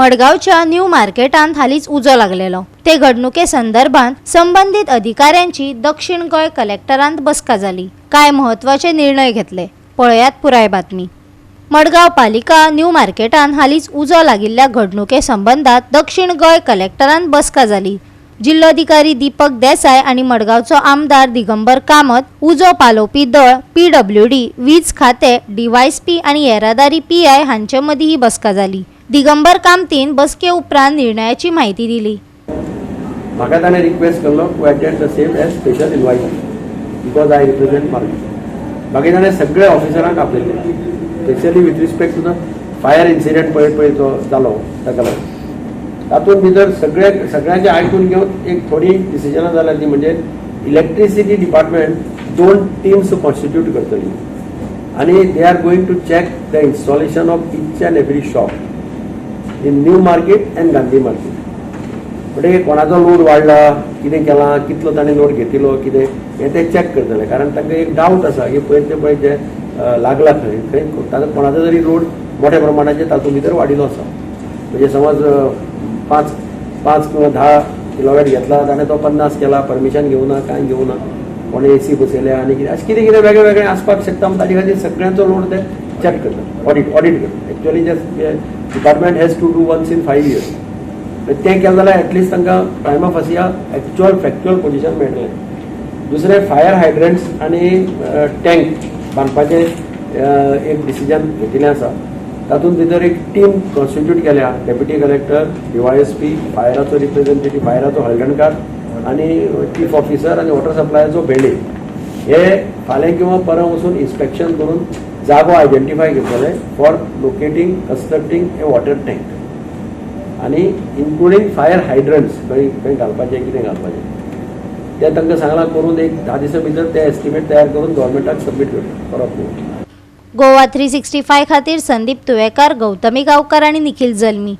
मडगावच्या new मार्केटांत हालीच उजो लागलेलो। ते घडणुके संदर्भात संबंधित अधिकाऱ्यांची दक्षिण गोय कलेक्टरांत बसका जाली। काय महत्वाचे निर्णय घेतले पळयात पुराय बातमी। मडगाव पालिका न्यू मार्केटांत हालीच उजो लागिल्ल्या घडणुके संबंधात दक्षिण गोय कलेक्टरांत बसका जाली। जिल्लोधिकारी दीपक देसाई आणि मडगावचो आमदार दिगंबर कामत, उजो पालोवपी दळ, PWD, वीज खाते, DYSP आणि येरादारी PI हांचे मदीं ही बसका जाली। दिगंबर कामतीन बसके उपरांत निर्णयाची माहिती दिली। म्हाका ताणें रिक्वेस्ट केल्लो to attend the same as special invite because I represent market. मागीर ताणें सगळे ऑफिसरांक आपयले, specially with respect to the fire incident पळय जो जालो ताका लागून तातूंत भितर सगळ्यांचे आयकून घेवन एक थोडी डिसिजनां जाल्यार ती म्हणजे इलेक्ट्रिसिटी डिपार्टमेंट 2 टीम्स कॉन्स्टिट्यूट करतली आनी they are going to check the installation of each and every shop in new market and Gandhi market. म्हणजे कोणाचो लोड वाडला, कितें केलां, कितलो ताणें लोड घेतिलो, कितें हें ते चॅक करतले। कारण तांकां एक डावट आसा की पळय जे लागला खंय कोणाचो जरी लोड मोठ्या प्रमाणाचेर तातूंत भितर वाडिल्लो आसा, म्हणजे समज 5 किंवा 10 किलोवॅट घेतला ताणें तो 50 केला, परमिशन घेवना, कांय घेवना, कोणें AC बसयल्या आनी कितें अशें कितें वेगळें वेगळें आसपाक शकता। ताचे खातीर सगळ्यांचो लोड ते चॅक करतात, ऑडिट करतात। एक्चुअली जे department has to do once in 5 years। तें केलें जाल्यार एटलिस्ट तांकां prima facie actual factual position मेळटलें। दुसरें फायर हायड्रंट्स आनी टँक बांदपाचें एक डिसिजन घेतिल्लें आसा। तातूंत भितर एक टीम कॉन्स्टिट्यूट केल्या, डेप्युटी कलेक्टर, DYSP, फायराचो रिप्रेझेंटेटिव्ह, फायराचो हळदणकार आनी चीफ ऑफिसर आनी वॉटर सप्लायाचो भेंडे हे फाल्यां किंवा परं वचून इन्स्पेक्शन करून जागो आयडेंटिफाय करतले for locating, constructing A water tank आनी इन्क्लुडींग फायर हायड्रंट्स खंय घालपाचें, कितें घालपाचें तें तांकां सांगलां करून एक 10 दिसां भितर ते एस्टिमेट तयार करून गव्हर्मेंटाक सबमीट करप। गोवा 365 खातीर संदीप तुवेकार, गौतमी गांवकार आणि निखिल जल्मी।